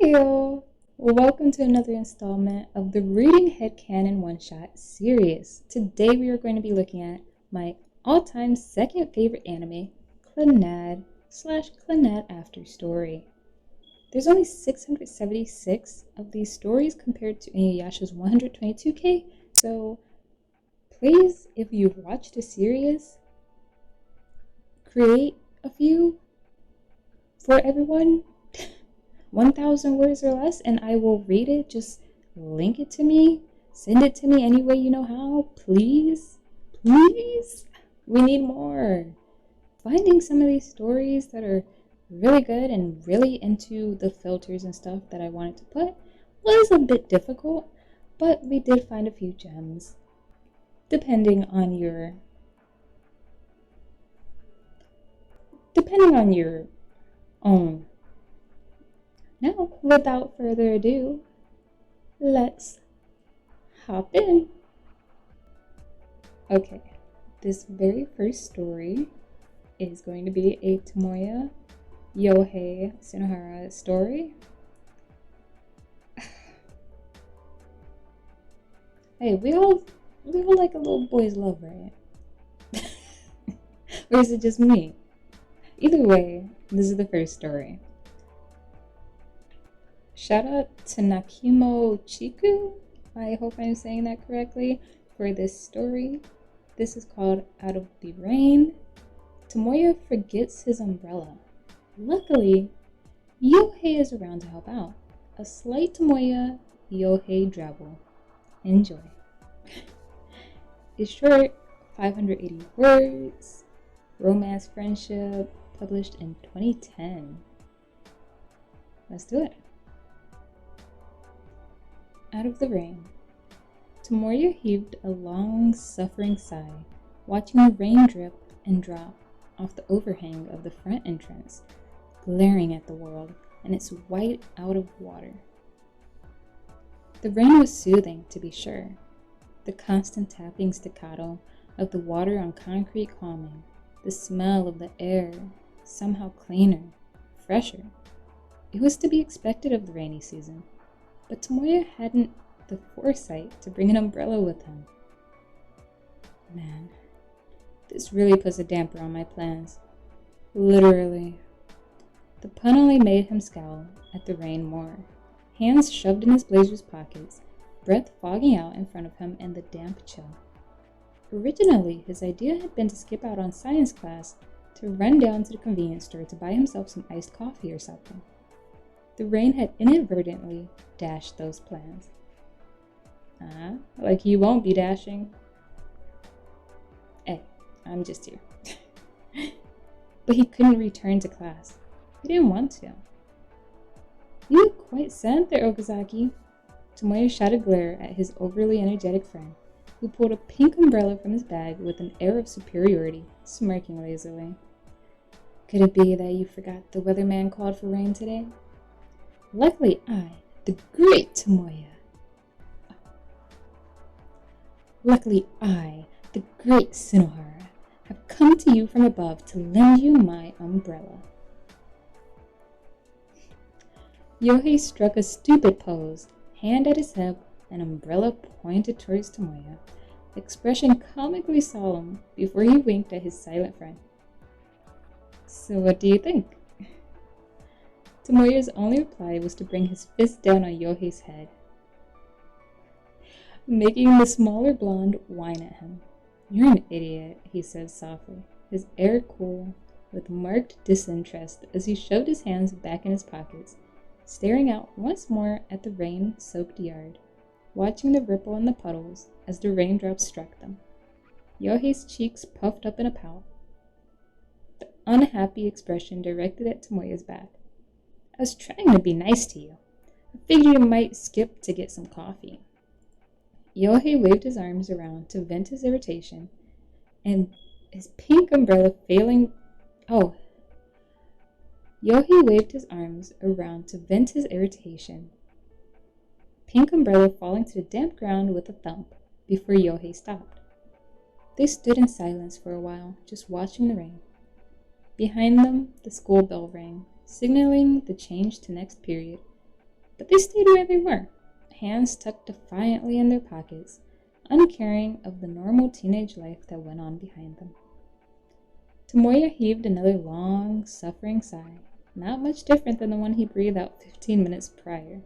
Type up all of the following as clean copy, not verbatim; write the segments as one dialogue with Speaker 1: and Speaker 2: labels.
Speaker 1: Jovial! Welcome to another installment of the Reading Headcanon one-shot series. Today we are going to be looking at my all-time second favorite anime, Clannad / Clannad After Story. There's only 676 of these stories compared to Inuyasha's 122k, so please, if you've watched a series, create a few for everyone. 1,000 words or less, and I will read it. Just link it to me, send it to me any way you know how, please. We need more. Finding some of these stories that are really good and really into the filters and stuff that I wanted to put was a bit difficult, but we did find a few gems depending on your own. Now, without further ado, let's hop in. Okay, this very first story is going to be a Tomoya Yohei Shinohara story. Hey, we all like a little boy's love, right? Or is it just me? Either way, this is the first story. Shout out to Nakimo Chiku, I hope I'm saying that correctly, for this story. This is called Out of the Rain. Tomoya forgets his umbrella. Luckily, Yohei is around to help out. A slight Tomoya Yohei drabble. Enjoy. It's short, 580 words, romance friendship, published in 2010. Let's do it. Out of the rain. Tomoya heaved a long, suffering sigh, watching the rain drip and drop off the overhang of the front entrance, glaring at the world and its white out of water. The rain was soothing, to be sure, the constant tapping staccato of the water on concrete calming, the smell of the air somehow cleaner, fresher. It was to be expected of the rainy season. But Tomoya hadn't the foresight to bring an umbrella with him. Man, this really puts a damper on my plans. Literally. The pun only made him scowl at the rain more, hands shoved in his blazer's pockets, breath fogging out in front of him in the damp chill. Originally, his idea had been to skip out on science class to run down to the convenience store to buy himself some iced coffee or something. The rain had inadvertently dashed those plans. Like he won't be dashing. Hey, I'm just here. But he couldn't return to class. He didn't want to. You look quite sad there, Okazaki. Tomoya shot a glare at his overly energetic friend, who pulled a pink umbrella from his bag with an air of superiority, smirking lazily. Could it be that you forgot the weatherman called for rain today? Luckily I, the great Tomoya, Shinohara, have come to you from above to lend you my umbrella. Yohei struck a stupid pose, hand at his hip, an umbrella pointed towards Tomoya, expression comically solemn before he winked at his silent friend. So what do you think? Tomoya's only reply was to bring his fist down on Yohei's head, making the smaller blonde whine at him. You're an idiot, he said softly, his air cool, with marked disinterest as he shoved his hands back in his pockets, staring out once more at the rain-soaked yard, watching the ripple in the puddles as the raindrops struck them. Yohei's cheeks puffed up in a pout, the unhappy expression directed at Tomoya's back. I was trying to be nice to you. I figured you might skip to get some coffee. Yohei waved his arms around to vent his irritation, and his pink umbrella Yohei waved his arms around to vent his irritation, pink umbrella falling to the damp ground with a thump before Yohei stopped. They stood in silence for a while, just watching the rain. Behind them, the school bell rang, signaling the change to next period. but they stayed where they were, hands tucked defiantly in their pockets, uncaring of the normal teenage life that went on behind them. Tomoya heaved another long, suffering sigh, not much different than the one he breathed out 15 minutes prior,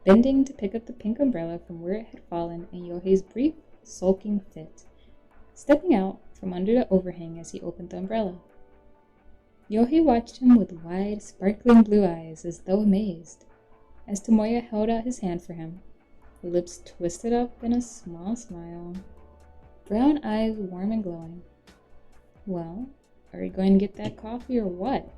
Speaker 1: bending to pick up the pink umbrella from where it had fallen in Yohei's brief, sulking fit, stepping out from under the overhang as he opened the umbrella. Yohei watched him with wide, sparkling blue eyes as though amazed, as Tomoya held out his hand for him, lips twisted up in a small smile, brown eyes warm and glowing. Well, are you going to get that coffee or what?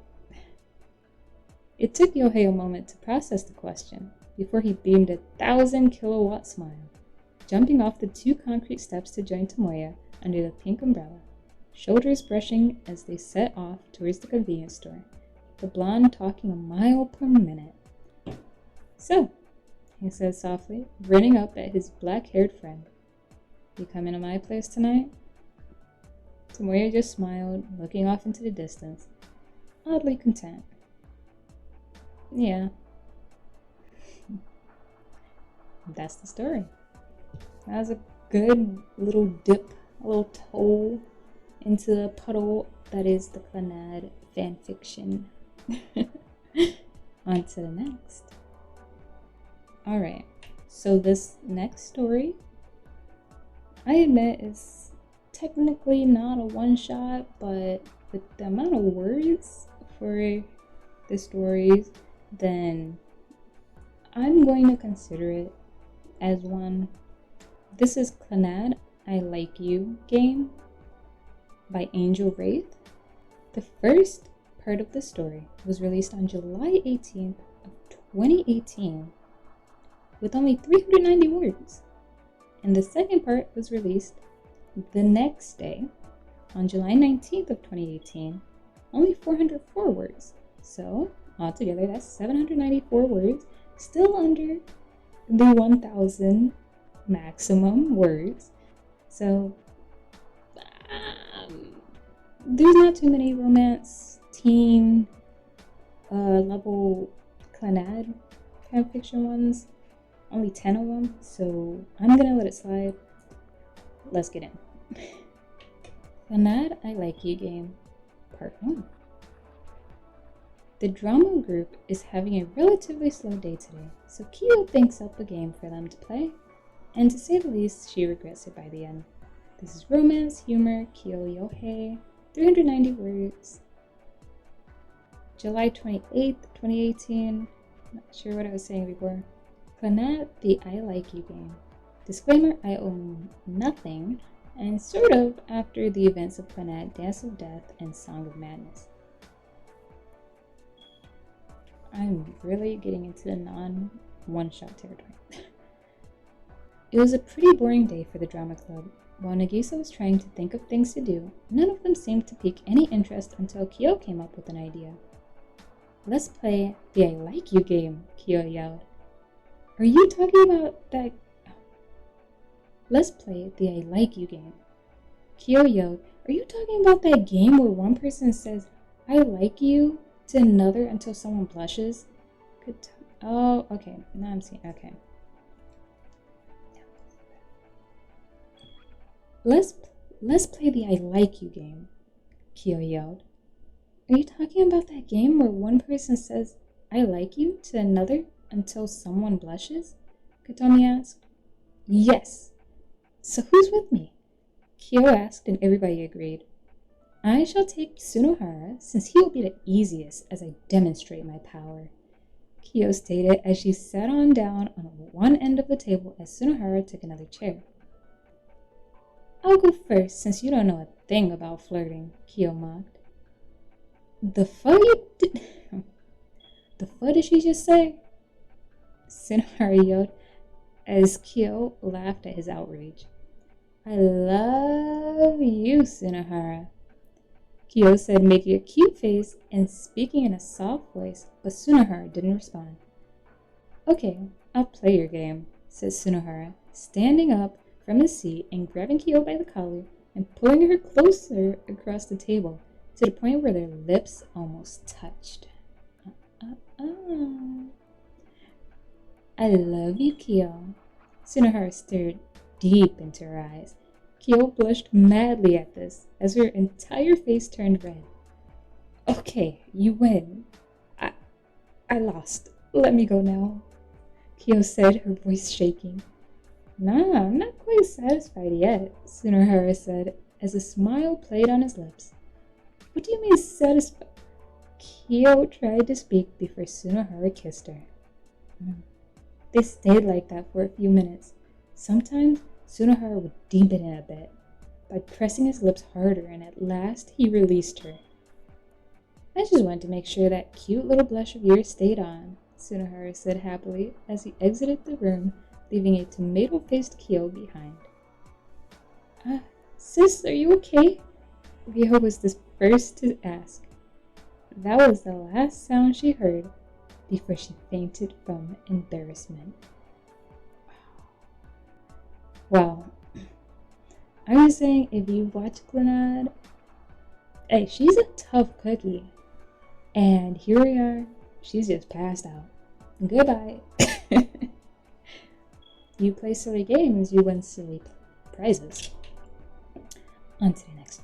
Speaker 1: It took Yohei a moment to process the question before he beamed a 1,000-kilowatt smile, jumping off the 2 concrete steps to join Tomoya under the pink umbrella, shoulders brushing as they set off towards the convenience store, the blonde talking a mile per minute. So, he said softly, grinning up at his black-haired friend. You coming to my place tonight? Tomoya just smiled, looking off into the distance, oddly content. Yeah. That's the story. That was a good little dip, a little toe into the puddle that is the Clannad fanfiction. On to the next. Alright, so this next story, I admit, is technically not a one-shot, but with the amount of words for the stories, then I'm going to consider it as one. This is Clannad, I Like You game by Angel Wraith. The first part of the story was released on July 18th of 2018 with only 390 words, and the second part was released the next day on July 19th of 2018, only 404 words. So altogether that's 794 words, still under the 1,000 maximum words. So there's not too many romance teen level Clannad fanfiction ones, only 10 of them, so I'm gonna let it slide. Let's get in. Clannad I Like You game, part 1. The drama group is having a relatively slow day today, so Kyo thinks up a game for them to play, and to say the least, she regrets it by the end. This is romance, humor, Kyo Yohei, 390 words. July 28th, 2018, not sure what I was saying before. Clannad, the I Like You game. Disclaimer, I own nothing, and sort of after the events of Clannad, Dance of Death, and Song of Madness. I'm really getting into the non-one-shot territory. It was a pretty boring day for the drama club. While Nagisa was trying to think of things to do, none of them seemed to pique any interest until Kyo came up with an idea. Let's play the I Like You game, Kyo yelled. Are you talking about that? Let's play the I Like You game. Kyo yelled, are you talking about that game where one person says, I like you, to another until someone blushes? Oh, okay. Now I'm seeing, okay. Let's play the I Like You game, Kyo yelled. Are you talking about that game where one person says, I like you, to another until someone blushes? Katomi asked. Yes. So who's with me? Kyo asked, and everybody agreed. I shall take Tsunohara, since he will be the easiest as I demonstrate my power, Kyo stated as she sat on down on one end of the table as Tsunohara took another chair. I'll go first, since you don't know a thing about flirting, Kyo mocked. The fuck did she just say? Tsunohara yelled as Kyo laughed at his outrage. I love you, Tsunohara, Kyo said, making a cute face and speaking in a soft voice, but Tsunohara didn't respond. Okay, I'll play your game, said Tsunohara, standing up from his seat and grabbing Kyo by the collar and pulling her closer across the table to the point where their lips almost touched. I love you, Kyo. Sunohara stared deep into her eyes. Kyo blushed madly at this, as her entire face turned red. Okay, you win. I lost. Let me go now, Kyo said, her voice shaking. Nah, I'm not quite satisfied yet, Sunohara said, as a smile played on his lips. What do you mean satisfied? Kyo tried to speak before Sunohara kissed her. They stayed like that for a few minutes. Sometimes Sunohara would deepen it a bit by pressing his lips harder, and at last he released her. I just wanted to make sure that cute little blush of yours stayed on, Sunohara said happily as he exited the room, leaving a tomato-faced Kyo behind. Sis, are you okay? Ryo was the first to ask. That was the last sound she heard before she fainted from embarrassment. Well, I was saying, if you watch Clannad, hey, she's a tough cookie. And here we are, she's just passed out. Goodbye. You play silly games, you win silly prizes. On to the next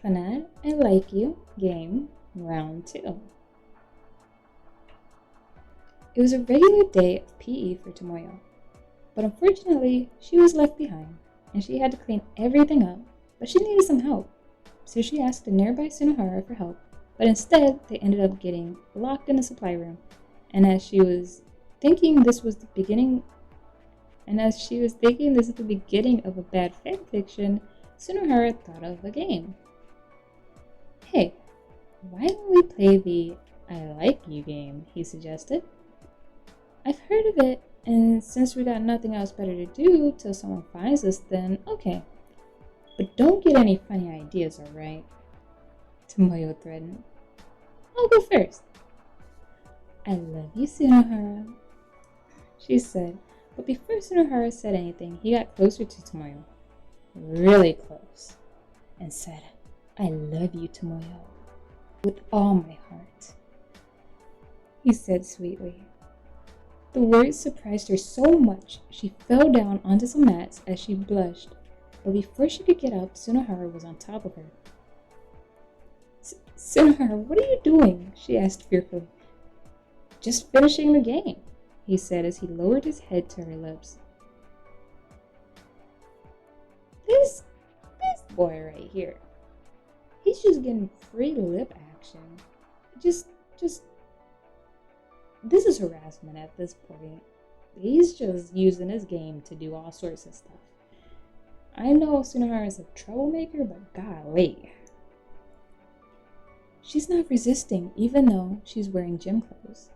Speaker 1: one. Clannad, I like you. Game, round 2. It was a regular day of PE for Tomoyo, but unfortunately, she was left behind, and she had to clean everything up, but she needed some help. So she asked a nearby Sunohara for help, but instead they ended up getting locked in the supply room, and as she was thinking this was the beginning of a bad fanfiction, Sunohara thought of a game. Hey, why don't we play the I like you game, he suggested. I've heard of it, and since we got nothing else better to do till someone finds us, then okay. But don't get any funny ideas, alright? Tomoyo threatened. I'll go first. I love you, Sunohara, she said, but before Sunohara said anything, he got closer to Tomoyo, really close, and said, I love you, Tomoyo, with all my heart, he said sweetly. The words surprised her so much, she fell down onto some mats as she blushed, but before she could get up, Sunohara was on top of her. Sunohara, what are you doing? She asked fearfully. Just finishing the game, he said as he lowered his head to her lips. This boy right here, he's just getting free lip action. This is harassment at this point. He's just using his game to do all sorts of stuff. I know Sunohara is a troublemaker, but golly. She's not resisting, even though she's wearing gym clothes.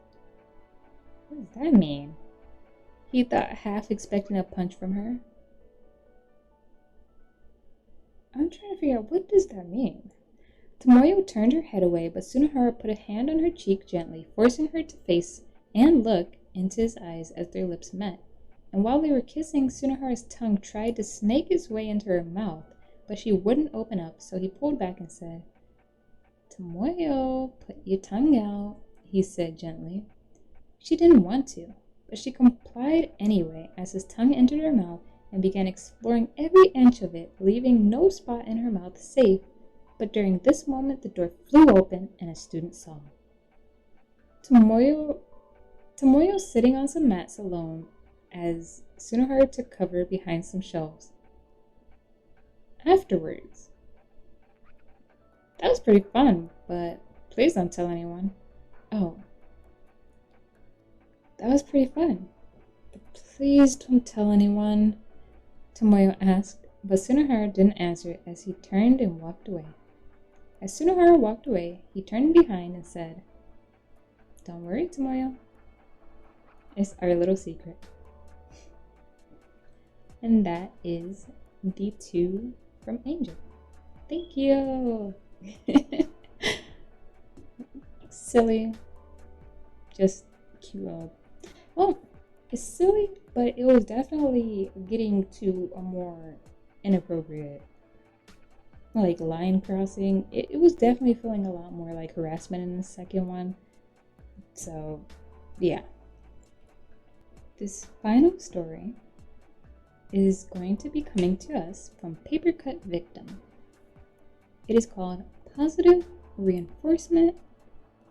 Speaker 1: What does that mean? He thought, half expecting a punch from her. I'm trying to figure out, what does that mean? Tomoyo turned her head away, but Sunohara put a hand on her cheek gently, forcing her to face and look into his eyes as their lips met. And while they were kissing, Sunohara's tongue tried to snake its way into her mouth, but she wouldn't open up, so he pulled back and said, Tomoyo, put your tongue out, he said gently. She didn't want to, but she complied anyway as his tongue entered her mouth and began exploring every inch of it, leaving no spot in her mouth safe. But during this moment, the door flew open and a student saw. Tomoyo sitting on some mats alone as Sunohara took cover behind some shelves. Afterwards, that was pretty fun, but please don't tell anyone. Oh, that was pretty fun, but please don't tell anyone, Tomoyo asked, but Sunohara didn't answer as he turned and walked away. As Sunohara walked away, he turned behind and said, Don't worry, Tomoyo. It's our little secret. And that is the 2 from Angel. Thank you. Silly. Just cute. Well, it's silly, but it was definitely getting to a more inappropriate, like, line crossing. It was definitely feeling a lot more like harassment in the second one. So, yeah. This final story is going to be coming to us from Papercut Victim. It is called Positive Reinforcement.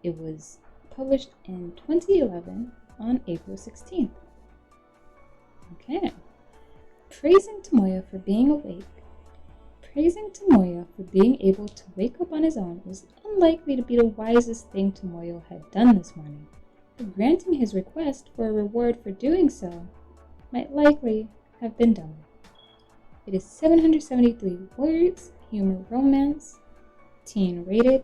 Speaker 1: It was published in 2011 on April 16th. Okay. Praising Tomoya for being awake. Praising Tomoya for being able to wake up on his own was unlikely to be the wisest thing Tomoya had done this morning, but granting his request for a reward for doing so might likely have been dumb. It is 773 words, humor romance, teen rated,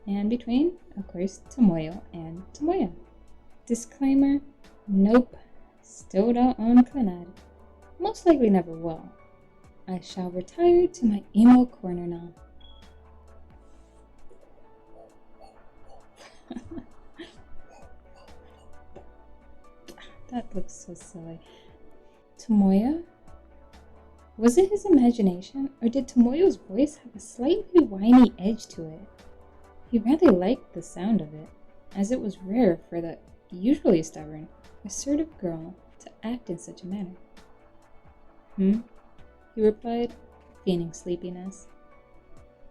Speaker 1: and between, of course, Tomoya and Tomoya. Disclaimer, nope, still don't own Clannad. Most likely never will. I shall retire to my emo corner now. That looks so silly. Tomoya? Was it his imagination, or did Tomoya's voice have a slightly whiny edge to it? He rather liked the sound of it, as it was rare for the usually stubborn, assertive girl to act in such a manner. He replied, feigning sleepiness.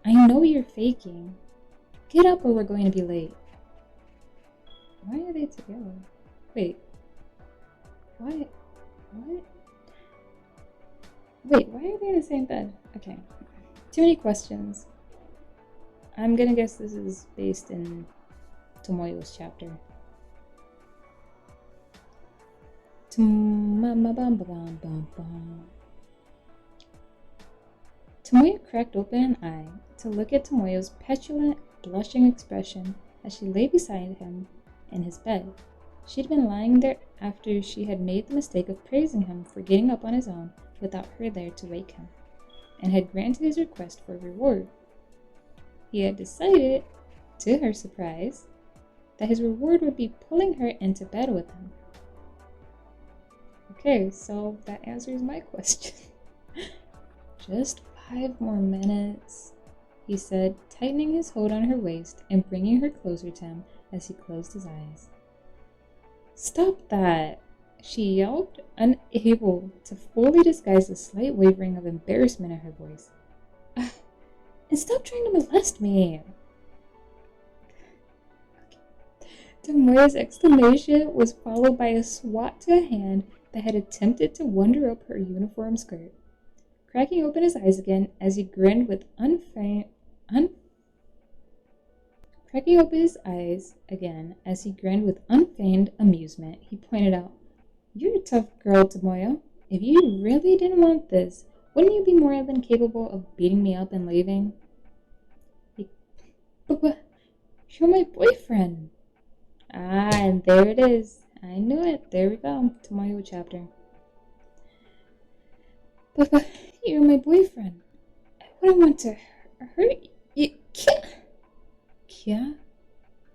Speaker 1: I know you're faking. Get up or we're going to be late. Why are they together? Wait. What? Wait, why are they in the same bed? Okay. Too many questions. I'm gonna guess this is based in Tomoya's chapter. Tomoya cracked open an eye to look at Tomoya's petulant, blushing expression as she lay beside him in his bed. She'd been lying there after she had made the mistake of praising him for getting up on his own without her there to wake him, and had granted his request for a reward. He had decided, to her surprise, that his reward would be pulling her into bed with him. Okay, so that answers my question. Just 5 more minutes, he said, tightening his hold on her waist and bringing her closer to him as he closed his eyes. Stop that, she yelped, unable to fully disguise the slight wavering of embarrassment in her voice. And stop trying to molest me. Tomoya's exclamation was followed by a swat to a hand that had attempted to wander up her uniform skirt. Cracking open his eyes again as he grinned with unfeigned amusement, he pointed out, You're a tough girl, Tomoya. If you really didn't want this, wouldn't you be more than capable of beating me up and leaving? But you're my boyfriend. Ah, and there it is. I knew it. There we go. Tomoya chapter. But you're my boyfriend. I wouldn't want to hurt you. Kya?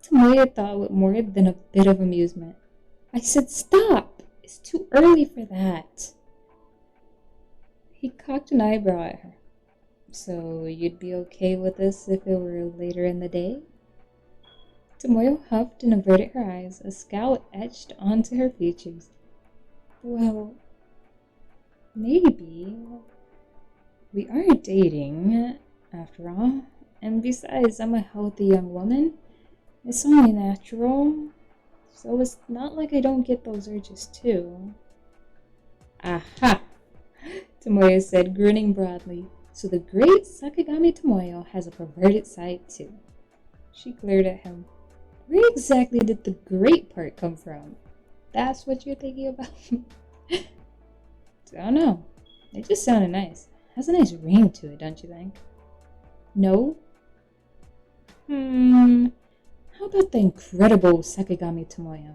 Speaker 1: Tomoya thought with more than a bit of amusement. I said stop. It's too early for that. He cocked an eyebrow at her. So you'd be okay with this if it were later in the day? Tomoya huffed and averted her eyes, a scowl etched onto her features. Well, maybe. We are dating, after all. And besides, I'm a healthy young woman. It's only natural. So it's not like I don't get those urges too. Aha! Tomoya said, grinning broadly. So the great Sakigami Tomoya has a perverted side too. She glared at him. Where exactly did the great part come from? That's what you're thinking about? I don't know. It just sounded nice. Has a nice ring to it, don't you think? No? How about the incredible Sakigami Tomoya?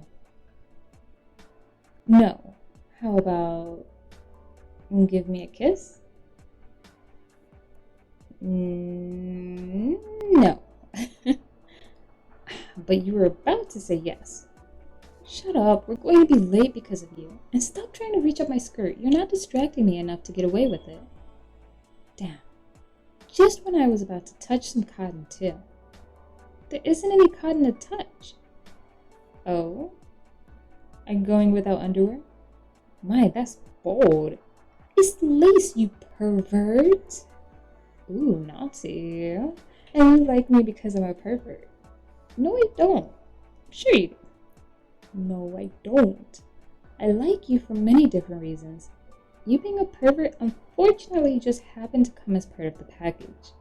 Speaker 1: No. How about give me a kiss? No. But you were about to say yes. Shut up, we're going to be late because of you. And stop trying to reach up my skirt. You're not distracting me enough to get away with it. Damn. Just when I was about to touch some cotton too. There isn't any cotton to touch. Oh? I'm going without underwear? My, that's bold. It's lace, you pervert. Ooh, naughty. And you like me because I'm a pervert. No, I don't. Sure you do. No, I don't. I like you for many different reasons. You being a pervert unfortunately just happened to come as part of the package.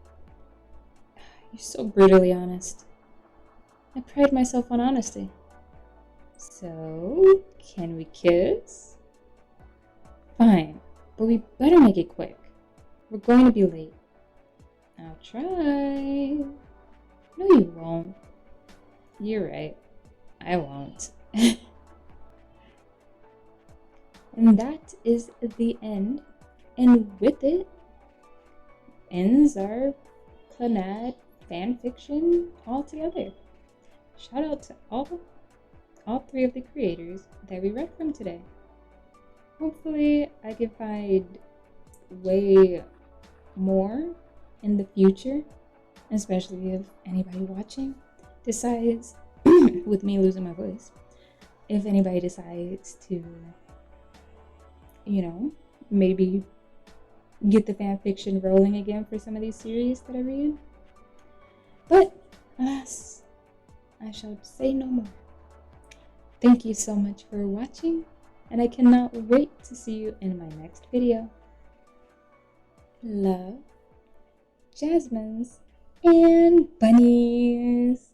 Speaker 1: You're so brutally honest. I pride myself on honesty. So, can we kiss? Fine, but we better make it quick. We're going to be late. I'll try. No, you won't. You're right. I won't. And that is the end. And with it ends our Clannad fanfiction altogether. Shout out to all three of the creators that we read from today. Hopefully I can find way more in the future, especially if anybody watching decides, with me losing my voice, if anybody decides to, maybe get the fan fiction rolling again for some of these series that I read. But alas, I shall say no more. Thank you so much for watching, and I cannot wait to see you in my next video. Love, Jasmines, and bunnies.